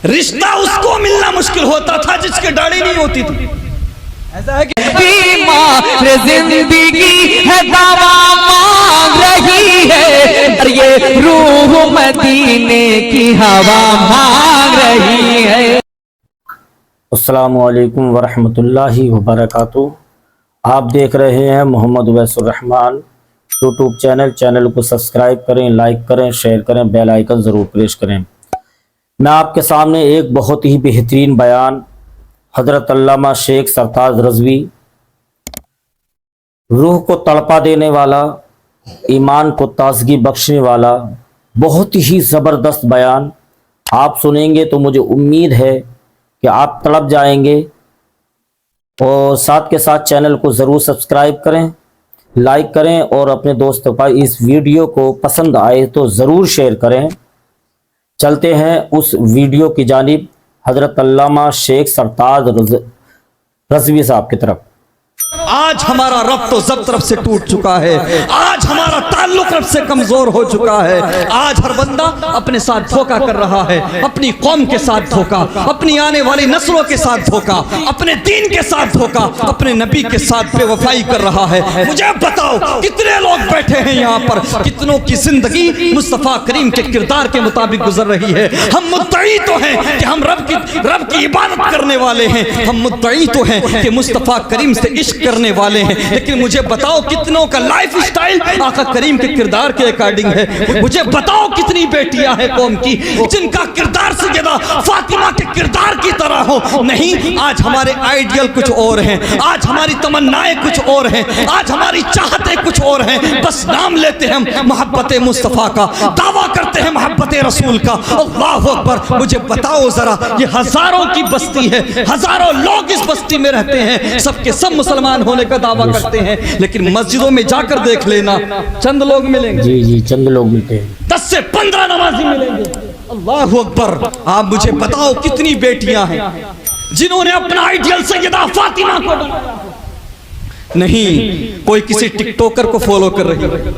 رشتہ اس کو ملنا مشکل ہوتا تھا جس کے داڑھی نہیں ہوتی تھی. ایسا ہے کہ بیمار زندگی ہے دوا مانگ رہی ہے، اور یہ روح مدینے کی ہوا مانگ رہی ہے. السلام علیکم ورحمۃ اللہ وبرکاتہ. آپ دیکھ رہے ہیں محمد اویس الرحمان یوٹیوب چینل کو سبسکرائب کریں، لائک کریں، شیئر کریں، بیل آئیکن ضرور پریس کریں. میں آپ کے سامنے ایک بہت ہی بہترین بیان حضرت علامہ شیخ سرتاج رضوی، روح کو تڑپا دینے والا، ایمان کو تازگی بخشنے والا، بہت ہی زبردست بیان آپ سنیں گے تو مجھے امید ہے کہ آپ تڑپ جائیں گے. اور ساتھ کے ساتھ چینل کو ضرور سبسکرائب کریں، لائک کریں، اور اپنے دوستوں پر اس ویڈیو کو پسند آئے تو ضرور شیئر کریں. چلتے ہیں اس ویڈیو کی جانب حضرت علامہ شیخ سرتاج رضوی صاحب کی طرف. آج ہمارا ربط و ضبط رب سے ٹوٹ چکا ہے، آج ہمارا تعلق رب سے کمزور ہو چکا ہے. آج ہر بندہ اپنے ساتھ دھوکہ کر رہا ہے، اپنی قوم کے ساتھ دھوکہ، اپنی آنے والی نسلوں کے ساتھ دھوکہ، اپنے دین کے ساتھ دھوکہ، اپنے نبی کے ساتھ بے وفائی کر رہا ہے. مجھے بتاؤ کتنے لوگ بیٹھے ہیں یہاں پر، کتنوں کی زندگی مصطفیٰ کریم کے کردار کے مطابق گزر رہی ہے. ہم مدعی تو ہیں کہ ہم رب کی عبادت کرنے والے ہیں، ہم مدعی تو ہیں کہ مصطفیٰ کریم سے عشق کرنے والے ہیں، لیکن مجھے بتاؤ کتنوں کا لائف سٹائل آقا کریم کے کردار کے اکارڈنگ ہے. مجھے بتاؤ کتنی بیٹیاں ہیں قوم کی جن کا کردار سیدہ فاطمہ کے کردار کی طرح ہو. نہیں، آج ہمارے آئیڈیل کچھ اور ہیں، آج ہماری تمنائیں کچھ اور ہیں، آج ہماری چاہتیں کچھ اور ہیں. بس نام لیتے ہیں محبت مصطفیٰ کا، دعویٰ کرتے ہیں محبت رسول کا. اللہ اکبر. مجھے بتاؤ ذرا، یہ ہزاروں کی بستی ہے، ہزاروں لوگ اس بستی میں رہتے ہیں، سب کے سب مسلمان ہونے کا دعویٰ کرتے ہیں، لیکن مسجدوں میں جا کر دیکھ لینا چند لوگ ملیں گے. جی چند لوگ ملتے ہیں، 10 سے 15 نمازی ملیں گے. اللہ اکبر. آپ مجھے بتاؤ کتنی بیٹیاں ہیں جنہوں نے اپنا آئیڈیل سیدہ فاطمہ کو بنایا. نہیں، کوئی کسی ٹک ٹاکر کو فالو کر رہی ہے،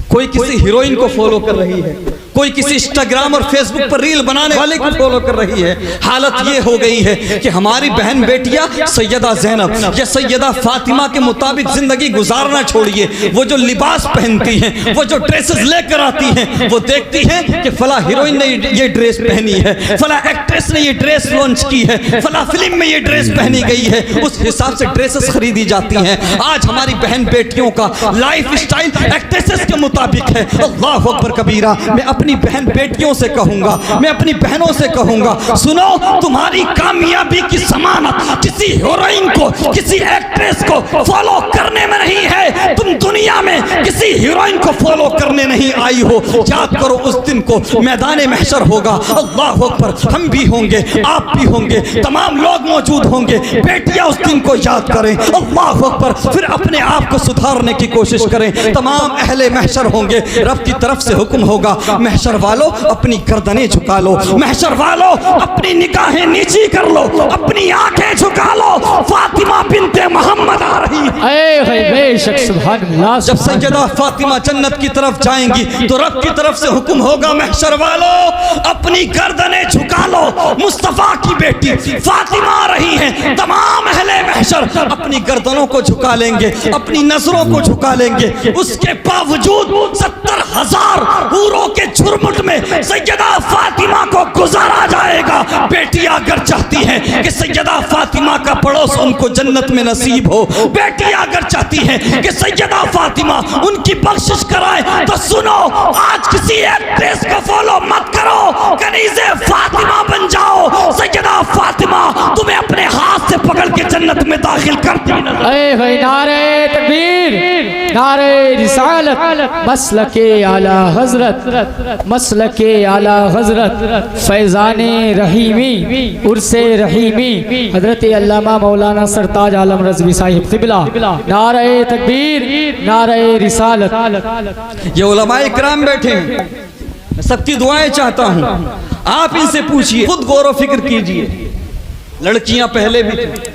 کوئی کسی ہیروئن کو فالو کر رہی ہے، کوئی کسی انسٹاگرام اور فیس بک پر ریل بنانے والے کو فالو کر رہی ہے. حالت یہ ہو گئی ہے کہ ہماری بہن بیٹیاں سیدہ زینب یا سیدہ فاطمہ کے مطابق زندگی گزارنا چھوڑیے. وہ جو لباس پہنتی ہیں، وہ جو ڈریسز لے کر آتی ہیں، وہ دیکھتی ہیں کہ فلاں ہیروئن نے یہ ڈریس پہنی ہے، فلاں ایکٹریس نے یہ ڈریس لانچ کی ہے، فلاں فلم میں یہ ڈریس پہنی گئی ہے، اس حساب سے ڈریسز خریدی جاتی ہیں. آج ہماری بہن بیٹیوں کا لائف سٹائل ایکٹریسز کے مطابق ہے. اللہ اکبر کبیرہ. میں اپنی بہن بیٹیوں سے کہوں گا، میں اپنی بہنوں سے کہوں گا، سنو، تمہاری کامیابی کی ضمانت کسی ہیروئن کو، کسی ایکٹریس کو فالو کرنے میں نہیں ہے. تم دنیا میں کسی ہیروئن کو فالو کرنے نہیں آئی ہو. یاد کرو اس دن کو میدان محشر ہوگا. اللہ اکبر. ہم بھی ہوں گے، آپ بھی ہوں گے، تمام لوگ موجود ہوں گے. بیٹیاں اس دن کو یاد کریں. اللہ اکبر. پھر اپنے آپ کو سدھارنے کی کوشش کریں. تمام اہل محشر ہوں گے، رب کی طرف سے حکم ہوگا، محشر والو اپنی گردنیں جھکا لو، محشر والو اپنی نگاہیں نیچی کر لو، اپنی آنکھیں جھکا لو، فاطمہ بنت محمد آ رہی ہے. بے شک سبحان اللہ. جب سیدہ فاطمہ جنت کی طرف جائیں گی تو رب کی طرف سے حکم ہوگا، محشر والو اپنی گردنیں جھکا لو، مصطفیٰ کی بیٹی فاطمہ آ رہی ہیں. تمام اہل محشر اپنی گردنوں کو جھکا لیں گے، اپنی نظروں کو جھکا لیں گے. اس کے باوجود 70,000 حوروں کے جھرمٹ میں سیدہ فاطمہ کو گزارا جائے گا. بیٹیاں اگر چاہتی ہیں کہ سیدہ فاطمہ کا پڑوس ان کو جنت میں نصیب ہو، بیٹیاں اگر چاہتی ہیں کہ سیدہ فاطمہ ان کی بخشش کرائے، تو سنو، آج کسی ایکٹریس کو فالو مت کرو، کنیز فاطمہ بن جاؤ. سیدہ فاطمہ تمہیں اپنے ہاتھ سے پکڑ کے جنت میں داخل کرتی نظر. نعرہ تکبیر، نعرہ رسالت، مسلک اعلی حضرت، مسلک اعلی حضرت، فیضان رحیمی، عرس رحیمی، حضرت علامہ مولانا سرتاج عالم رضوی صاحب قبلہ. نعرہ تکبیر، نعرہ رسالت. یہ علماء اکرام بیٹھے ہیں، میں سب کی دعائیں چاہتا ہوں. آپ ان سے پوچھئے، خود غور و فکر کیجئے. لڑکیاں پہلے بھی تھیں،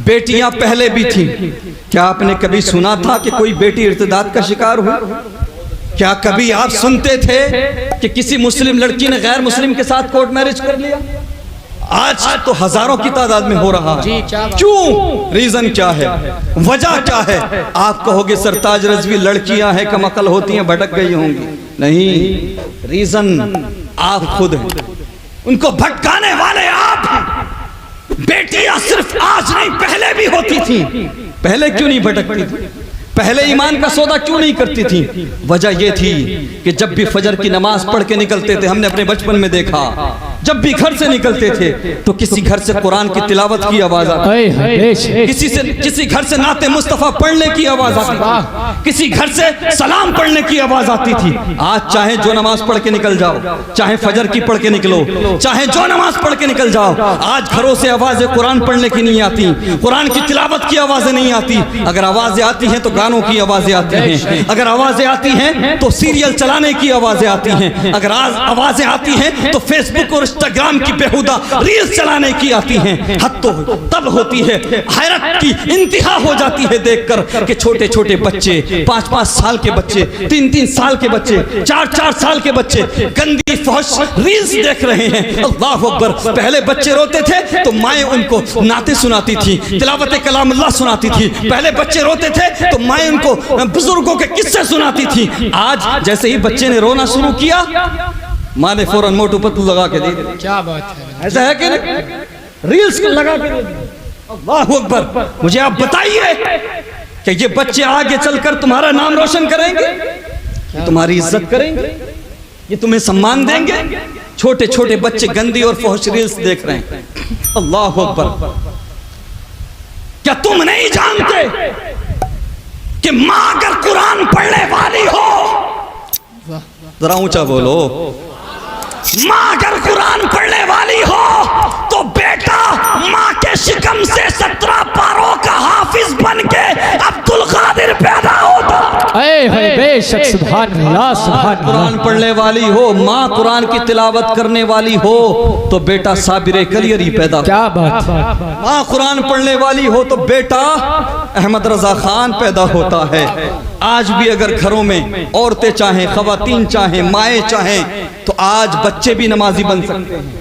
بیٹیاں پہلے بھی تھیں. کیا آپ نے کبھی سنا تھا کہ کوئی بیٹی ارتداد کا شکار ہوئی؟ کیا کبھی آپ سنتے تھے کہ کسی مسلم لڑکی نے غیر مسلم کے ساتھ کورٹ میرج کر لیا؟ آج تو ہزاروں کی تعداد میں ہو رہا ہے. کیوں؟ ریزن کیا ہے؟ وجہ کیا ہے؟ آپ کہو گے سرتاج رضوی لڑکیاں ہیں کم عقل ہوتی ہیں بھٹک گئی ہوں گی. نہیں، ریزن آپ خود ہیں، ان کو بھٹکانے والے آپ ہیں. بیٹیاں صرف آج نہیں پہلے بھی ہوتی تھی. پہلے کیوں نہیں بھٹکتی تھی؟ پہلے ایمان کا سودا کیوں نہیں کرتی تھی؟ وجہ یہ تھی کہ جب بھی فجر کی نماز پڑھ کے نکلتے تھے، ہم نے اپنے بچپن میں دیکھا، جب بھی گھر سے نکلتے تھے تو کسی گھر سے قرآن کی تلاوت کی آواز آتی، کسی گھر سے نعت مصطفیٰ پڑھنے کی آواز آتی تھی، کسی گھر سے سلام پڑھنے کی آواز آتی تھی. آج چاہے جو نماز پڑھ کے نکل جاؤ، چاہے فجر کی پڑھ کے نکلو، چاہے جو نماز پڑھ کے نکل جاؤ، آج گھروں سے آوازیں قرآن پڑھنے کی نہیں آتی، قرآن کی تلاوت کی آوازیں نہیں آتی. اگر آوازیں آتی ہیں تو گانوں کی آوازیں آتی ہیں، اگر آوازیں آتی ہیں تو سیریل چلانے کی آوازیں آتی ہیں، اگر آوازیں آتی ہیں تو فیس بک اور انسٹاگرام کی بیہودہ ریلز چلانے کی آتی ہیں. حد تو تب ہوتی ہے، حیرت کی انتہا ہو جاتی ہے دیکھ کر کہ چھوٹے چھوٹے بچے، 5-5 سال کے بچے، 3-3 سال کے بچے، 4-4 سال کے بچے گندی فحش ریلز دیکھ رہے ہیں. اللہ اکبر. پہلے بچے روتے تھے تو مائیں ان کو نعتیں سناتی تھی، تلاوت کلام اللہ سناتی تھی. پہلے بچے روتے تھے تو مائیں ان کو بزرگوں کے قصے سناتی تھی. آج جیسے ہی بچے نے رونا شروع کیا، ماں نے فوراً موٹو پتلو لگا کے دی. کیا بات ہے، ایسا ہے کہ نہیں؟ ریلز لگا کے دی. اللہ اکبر. مجھے آپ بتائیے کہ یہ بچے آگے چل کر تمہارا نام روشن کریں گے؟ یہ تمہاری عزت کریں گے؟ یہ تمہیں سمان دیں گے؟ چھوٹے چھوٹے بچے گندی اور فحش ریلز دیکھ رہے ہیں. اللہ اکبر. کیا تم نہیں جانتے کہ ماں اگر قرآن پڑھنے والی ہو، ذرا اونچا بولو، ماں اگر قرآن پڑھنے والی ہو تو بیٹا ماں کے شکم سے 17 پاروں کا حافظ بن کے عبد القادر پیدا ہوتا. بے شک. سبحان اللہ، سبحان اللہ. قرآن پڑھنے والی ہو، ماں قرآن کی تلاوت کرنے والی ہو تو بیٹا صابر کلیری پیدا ہوتا. کیا بات ہے. ماں قرآن پڑھنے والی ہو تو بیٹا احمد رضا خان پیدا ہوتا ہے. آج بھی اگر گھروں میں عورتیں چاہیں، خواتین چاہیں، مائیں چاہیں تو آج بچے بھی نمازی بن سکتے ہیں،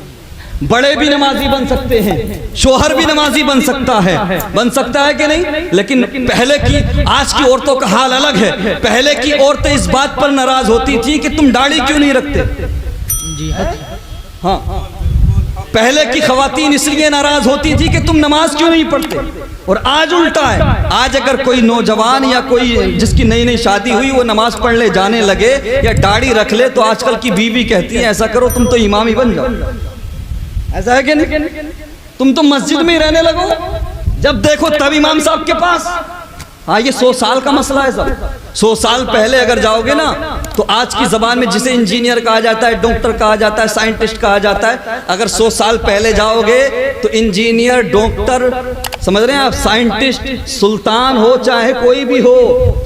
بڑے بھی نمازی بن سکتے ہیں، شوہر بھی نمازی بن سکتا ہے کہ نہیں؟ لیکن پہلے کی، آج کی عورتوں کا حال الگ ہے. پہلے کی عورتیں اس بات پر ناراض ہوتی تھی کہ تم داڑھی کیوں نہیں رکھتے. ہاں، پہلے کی خواتین اس لیے ناراض ہوتی تھی کہ تم نماز کیوں نہیں پڑھتے. اور آج الٹا ہے. آج اگر کوئی نوجوان یا کوئی جس کی نئی نئی شادی ہوئی وہ نماز پڑھنے جانے لگے یا داڑھی رکھ لے تو آج کل کی بیوی کہتی ہے ایسا کرو تم تو امام ہی بن جاؤ. ایسا ہے کہ نہیں؟ تم تو مسجد میں ہی رہنے لگو، جب دیکھو تب امام صاحب کے پاس. ہاں، یہ 100 سال کا مسئلہ ہے سب. 100 سال پہلے اگر جاؤ گے نا تو آج کی زبان میں جسے انجینئر کہا جاتا ہے، ڈاکٹر کہا جاتا ہے، سائنٹسٹ کہا جاتا ہے، اگر 100 سال پہلے جاؤ گے تو انجینئر، ڈاکٹر، سمجھ رہے ہیں آپ، سائنٹسٹ، سلطان ہو چاہے کوئی بھی ہو،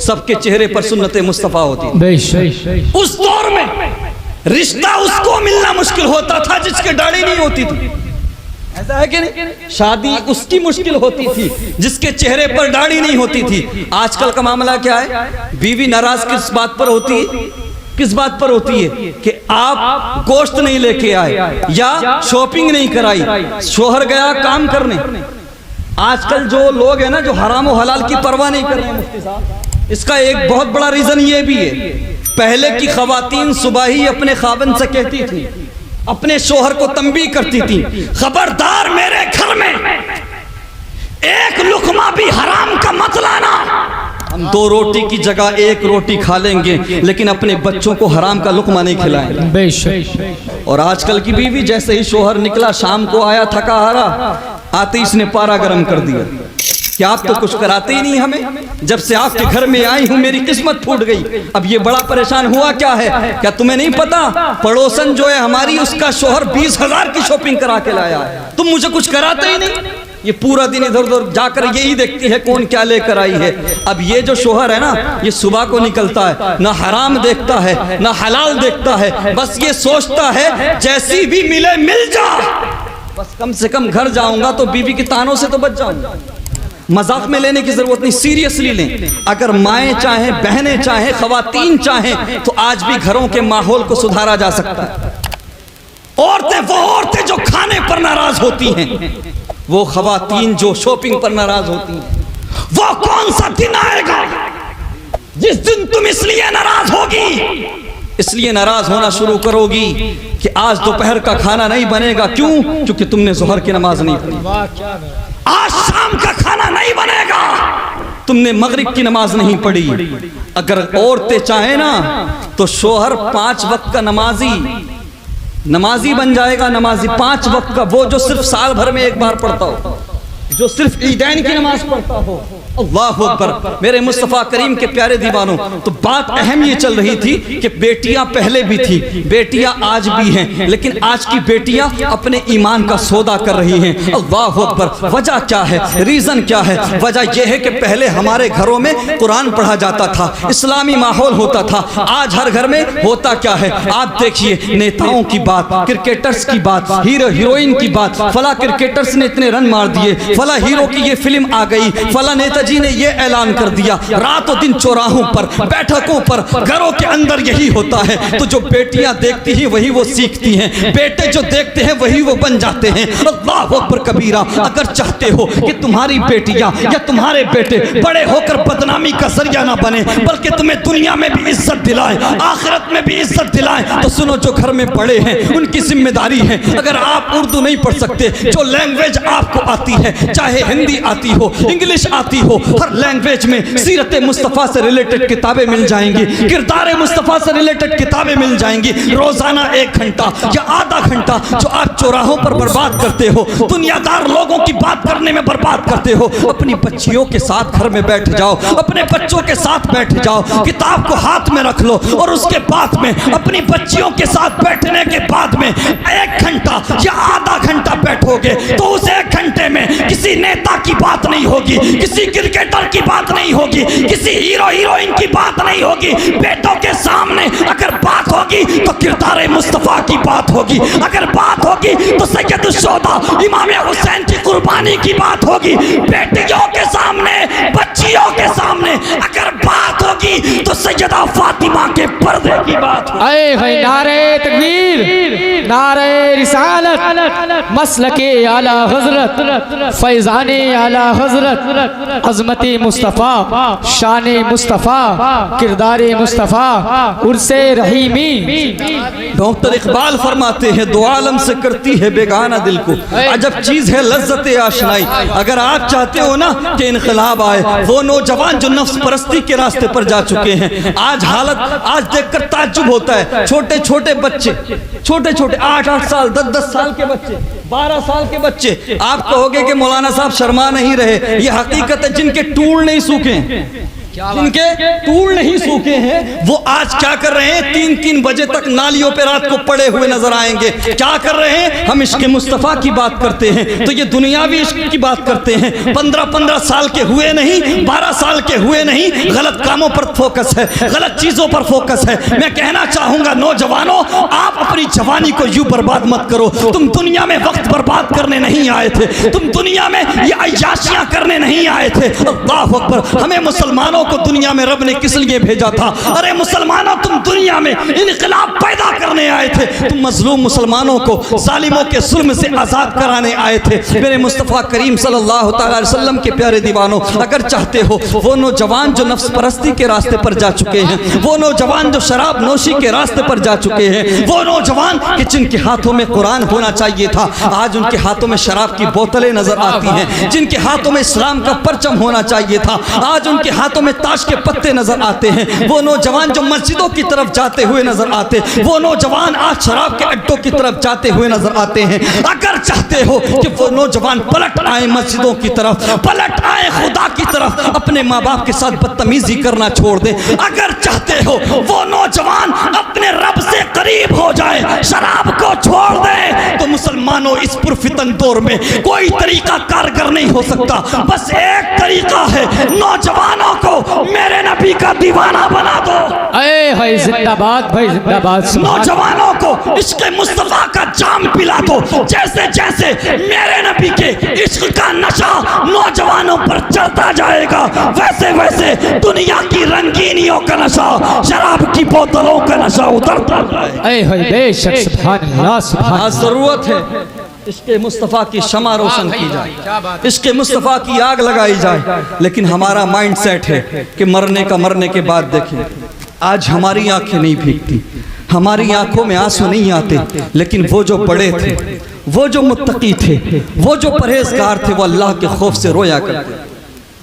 سب کے چہرے پر سنت مصطفیٰ ہوتی ہے. بے شک. اس دور میں رشتہ اس کو ملنا مشکل ہوتا تھا جس کے داڑھی نہیں ہوتی تھی. ایسا ہے کہ نہیں؟ شادی اس کی مشکل ہوتی تھی جس کے چہرے پر داڑھی نہیں ہوتی تھی. آج کل کا معاملہ کیا ہے؟ بیوی ناراض کس بات پر ہوتی ہے؟ کس بات پر ہوتی ہے کہ آپ گوشت نہیں لے کے آئے یا شاپنگ نہیں کرائی، شوہر گیا کام کرنے. آج کل جو لوگ ہیں نا جو حرام و حلال کی پرواہ نہیں کر رہے ہیں مفتی صاحب، اس کا ایک بہت بڑا ریزن یہ بھی ہے. پہلے کی خواتین صبح ہی اپنے خاوند سے کہتی تھی، اپنے شوہر کو تنبیہ کرتی تھی، خبردار میرے گھر میں ایک لقمہ بھی حرام کا مت لانا. ہم 2 روٹی کی جگہ 1 روٹی کھا لیں گے لیکن اپنے بچوں کو حرام کا لقمہ نہیں کھلائیں گے. بے شک. اور آج کل کی بیوی جیسے ہی شوہر نکلا، شام کو آیا تھکا ہارا، آتے اس نے پارا گرم کر دیا کہ آپ تو کچھ کراتے ہی نہیں ہمیں، جب سے آپ کے گھر میں آئی ہوں میری قسمت پھوٹ گئی. اب یہ بڑا پریشان ہوا کیا ہے؟ کیا تمہیں نہیں پتا پڑوسن جو ہے ہماری، اس کا شوہر 20,000 کی شاپنگ کرا کے لایا ہے، تم مجھے کچھ کراتے ہی نہیں. یہ پورا دن ادھر ادھر جا کر یہی دیکھتی ہے کون کیا لے کر آئی ہے. اب یہ جو شوہر ہے نا، یہ صبح کو نکلتا ہے، نہ حرام دیکھتا ہے نہ حلال دیکھتا ہے، بس یہ سوچتا ہے جیسی بھی ملے مل جا، بس کم سے کم گھر جاؤں گا تو بیوی کی تانوں سے تو بچ جاؤں گا. مذاق میں لینے کی ضرورت نہیں، سیریسلی لیں. اگر مائیں چاہیں، بہنیں چاہیں، خواتین چاہیں تو آج بھی گھروں کے ماحول کو سدھارا جا سکتا ہے. عورتیں وہ عورتیں جو کھانے پر ناراض ہوتی ہیں وہ خواتین جو شاپنگ پر ناراض ہوتی ہیں، وہ کون سا دن آئے گا جس دن تم اس لیے ناراض ہوگی، اس لیے ناراض ہونا شروع کرو گی کہ آج دوپہر کا کھانا نہیں بنے گا، کیوں؟ کیونکہ تم نے ظہر کی نماز نہیں پڑھی، آج شام کا کھانا نہیں بنے گا، تم نے مغرب کی نماز نہیں پڑھی۔ اگر عورتیں چاہیں نا تو شوہر 5 وقت کا نمازی بن جائے گا، نمازی 5 وقت کا، وہ جو صرف سال بھر میں ایک بار پڑھتا ہو، جو صرف عیدین کی نماز پڑھتا ہو۔ اللہ اکبر، میرے مصطفیٰ کریم کے پیارے دیوانوں، تو بات اہم یہ چل رہی تھی کہ بیٹیاں پہلے بھی تھی، بیٹیاں آج بھی ہیں، لیکن آج کی بیٹیاں اپنے ایمان کا سودا کر رہی ہیں۔ اللہ اکبر، وجہ کیا ہے؟ ریزن کیا ہے؟ وجہ یہ ہے کہ پہلے ہمارے گھروں میں قرآن پڑھا جاتا تھا، اسلامی ماحول ہوتا تھا، آج ہر گھر میں ہوتا کیا ہے؟ آپ دیکھیے، نیتاؤں کی بات، کرکٹرز کی بات، ہیرو ہیروئن کی بات، فلاں کرکٹرز نے اتنے رن مار دیے، فلاں ہیرو کی یہ فلم آ گئی، فلاں نیتا جی نے یہ اعلان کر دیا۔ رات و دن چوراہوں پر، بیٹھکوں پر، گھروں کے اندر یہی ہوتا ہے۔ تو جو بیٹیاں دیکھتی ہیں وہی وہ سیکھتی ہیں، بیٹے جو دیکھتے ہیں وہی وہ بن جاتے ہیں۔ اللہ اکبر کبیرہ، اگر چاہتے ہو کہ تمہاری بیٹیاں یا تمہارے بیٹے بڑے ہو کر بدنامی کا ذریعہ نہ بنے، بلکہ تمہیں دنیا میں بھی عزت دلائیں، آخرت میں بھی عزت دلائیں، تو سنو، جو گھر میں بڑے ہیں ان کی ذمہ داری ہے۔ اگر آپ اردو نہیں پڑھ سکتے، جو لینگویج آپ کو آتی ہے، چاہے ہندی آتی ہو، انگلش آتی ہو، ہر لینگویج میں سیرت مصطفیٰ سے ریلیٹڈ کتابیں مل جائیں گی، کردار مصطفیٰ سے ریلیٹڈ کتابیں مل جائیں گی۔ روزانہ 1 گھنٹہ یا آدھا گھنٹہ جو آپ چوراہوں پر برباد کرتے ہو، دنیا دار لوگوں کی بات کرنے میں برباد کرتے ہو، اپنی بچیوں کے ساتھ گھر میں بیٹھ جاؤ، اپنے بچوں کے ساتھ بیٹھ جاؤ، کتاب کو ہاتھ میں رکھ لو، اور اس کے بعد میں اپنی بچیوں کے ساتھ بیٹھنے کے بعد میں 1 گھنٹہ یا آدھا گھنٹہ بیٹھو گے تو اس 1 گھنٹے میں کسی نیتا کی بات نہیں ہوگی، کسی کرکٹر کی بات نہیں ہوگی، کسی ہیرو ہیروئن کی بات نہیں ہوگی۔ بیٹوں کے سامنے اگر بات ہوگی تو کردار مصطفیٰ کی بات ہوگی، اگر بات ہوگی تو سید الشہداء امام حسین کی قربانی کی بات ہوگی۔ بیٹیوں کے سامنے، بچیوں کے سامنے اگر بات ہوگی تو سیدہ فاطمہ کے پردے کی بات ہوگی۔ اے بھائی، نعرہ تکبیر، نعرہ رسالت، مسلک اعلی حضرت، فیضان اعلی حضرت، عظمت مصطفیٰ، شان مصطفیٰ، کردار مصطفیٰ، عرس رحیمی۔ ڈاکٹر اقبال فرماتے ہیں، دو عالم سے کرتی ہے بیگانہ دل کو عجب چیز ہے لذت آشنائی۔ اگر آپ چاہتے ہو نا کہ انقلاب آئے، وہ نوجوان جو نفس پرستی کے راستے پر جا چکے ہیں، آج دیکھ کر تعجب ہوتا ہے، چھوٹے چھوٹے بچے، چھوٹے 8 سال، 10 سال کے بچے، 12 سال کے بچے، آپ کہو گے کہ مولانا صاحب شرما نہیں رہے، یہ حقیقت ہے، جن کے ٹول نہیں سوکھے، جن کے ٹول نہیں سوکھے ہیں، وہ آج کیا کر رہے ہیں؟ 3 بجے تک نالیوں پہ رات کو پڑے ہوئے نظر آئیں گے۔ کیا کر رہے ہیں؟ ہم عشق مصطفیٰ کی بات کرتے ہیں تو یہ دنیاوی عشق کی بات کرتے ہیں۔ 15 سال کے ہوئے نہیں، 12 سال کے ہوئے نہیں، غلط کاموں پر فوکس ہے، غلط چیزوں پر فوکس ہے۔ میں کہنا چاہوں گا نوجوانوں، آپ اپنی جوانی کو یوں برباد مت کرو۔ تم دنیا میں وقت برباد کرنے نہیں آئے تھے، تم دنیا میں یہ عیاشیاں کرنے نہیں آئے تھے۔ اللہ اکبر، ہمیں مسلمانوں کو دنیا میں رب نے کس لیے بھیجا تھا؟ ارے مسلمانوں، تم دنیا میں انقلاب پیدا کرنے آئے تھے، تم مظلوم مسلمانوں کو ظالموں کے ظلم سے آزاد کرانے آئے تھے۔ میرے مصطفیٰ کریم صلی اللہ تعالی علیہ وسلم کے پیارے دیوانوں، اگر چاہتے ہو وہ نوجوان جو نفس پرستی کے راستے پر جا چکے ہیں، وہ نوجوان جو شراب نوشی کے راستے پر جا چکے ہیں، وہ نوجوان کہ جن کے ہاتھوں میں قرآن ہونا چاہیے تھا، آج ان کے ہاتھوں میں شراب کی بوتلیں نظر آتی ہیں، جن کے ہاتھوں میں اسلام کا پرچم ہونا چاہیے تھا، آج ان کے ہاتھوں میں تاش کے پتے نظر آتے ہیں۔ وہ نوجوان جو مسجدوں کی طرف جاتے ہوئے نظر آتے، وہ نوجوان آج شراب کے اڈوں کی طرف جاتے ہوئے نظر آتے ہیں۔ اگر چاہتے ہو کہ وہ نوجوان پلٹ آئیں مسجدوں کی طرف، پلٹ آئیں خدا کی طرف، اپنے ماں باپ کے ساتھ بدتمیزی کرنا چھوڑ دیں، اگر چاہتے ہو وہ نوجوان اپنے رب سے قریب ہو جائے، شراب کو چھوڑ دیں، تو مسلمانوں اس پرفتن دور میں کوئی طریقہ کارگر نہیں ہو سکتا، بس ایک طریقہ ہے، نوجوانوں کو میرے نبی کا دیوانہ بنا دو۔ اے بھائی زندہ باد، بھائی زندہ باد، نوجوانوں کو عشق مصطفیٰ کا جام پلا دو، جیسے جیسے میرے نبی کے عشق کا نشہ نوجوانوں پر چڑھتا جائے گا، ویسے ویسے دنیا کی رنگینیوں کا نشہ، شراب کی بوتلوں کا نشہ اترتا جائے گا۔ اے بھائی بے شک، سبحان اللہ، سبحان اللہ۔ ضرورت ہے عشق مصطفیٰ کی شمع روشن کی جائے، عشق مصطفیٰ کی آگ لگائی جائے، لیکن ہمارا مائنڈ سیٹ ہے کہ مرنے کے بعد دیکھیں۔ آج ہماری آنکھیں نہیں بھیگتی، ہماری آنکھوں میں آنسو نہیں آتے، لیکن وہ جو بڑے تھے، وہ جو متقی تھے، وہ جو پرہیزگار تھے، وہ اللہ کے خوف سے رویا کرتے تھے،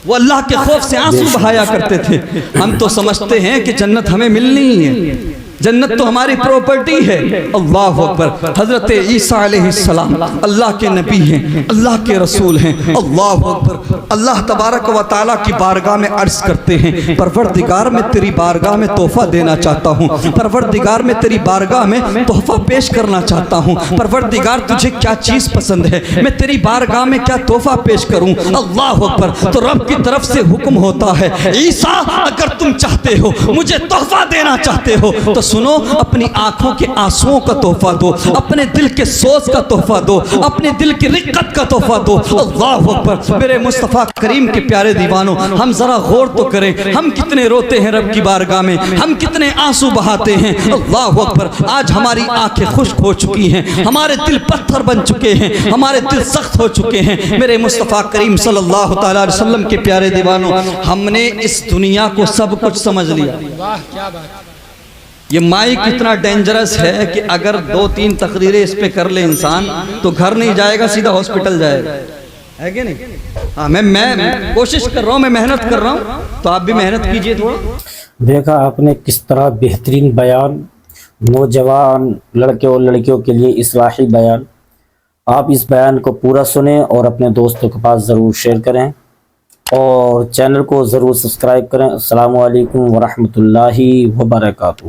وہ اللہ کے خوف سے آنسو بہایا کرتے تھے۔ ہم تو سمجھتے ہیں کہ جنت ہمیں ملنی ہی ہے، جنت تو ہماری پراپرٹی ہے۔ اللہ اکبر، حضرت عیسیٰ علیہ السلام اللہ کے نبی ہیں، اللہ کے رسول ہیں۔ اللہ اکبر، اللہ تبارک و تعالیٰ کی بارگاہ میں عرض کرتے ہیں، پروردگار میں تیری بارگاہ میں تحفہ دینا چاہتا ہوں، پروردگار میں تیری بارگاہ میں تحفہ پیش کرنا چاہتا ہوں، پروردگار تجھے کیا چیز پسند ہے، میں تیری بارگاہ میں کیا تحفہ پیش کروں۔ اللہ اکبر، تو رب کی طرف سے حکم ہوتا ہے، عیسیٰ اگر تم چاہتے ہو، مجھے تحفہ دینا چاہتے ہو تو سنو، اپنی آنکھوں کے آنسوؤں کا تحفہ دو، اپنے دل کے سوز کا تحفہ دو، اپنے دل کی رقت کا تحفہ دو۔ اللہ اکبر، میرے مصطفیٰ کریم کے پیارے دیوانوں، ہم ذرا غور تو کریں، ہم کتنے روتے ہیں رب کی بارگاہ میں، ہم کتنے آنسو بہاتے ہیں۔ اللہ اکبر، آج ہماری آنکھیں خشک ہو چکی ہیں، ہمارے دل پتھر بن چکے ہیں، ہمارے دل سخت ہو چکے ہیں۔ میرے مصطفیٰ کریم صلی اللہ تعالیٰ علیہ وسلم کے پیارے دیوانوں، ہم نے اس دنیا کو سب کچھ سمجھ لیا۔ یہ مائک اتنا ڈینجرس ہے کہ اگر 2-3 تقریریں اس پہ کر لے انسان تو گھر نہیں جائے گا، سیدھا ہاسپٹل جائے گا، ہے کہ نہیں؟ ہاں، میں کوشش کر رہا ہوں، میں محنت کر رہا ہوں، تو آپ بھی محنت کیجئے تھوڑا۔ دیکھا آپ نے کس طرح بہترین بیان، نوجوان لڑکے اور لڑکیوں کے لیے اصلاحی بیان۔ آپ اس بیان کو پورا سنیں اور اپنے دوستوں کے پاس ضرور شیئر کریں اور چینل کو ضرور سبسکرائب کریں۔ السلام علیکم ورحمۃ اللہ وبرکاتہ۔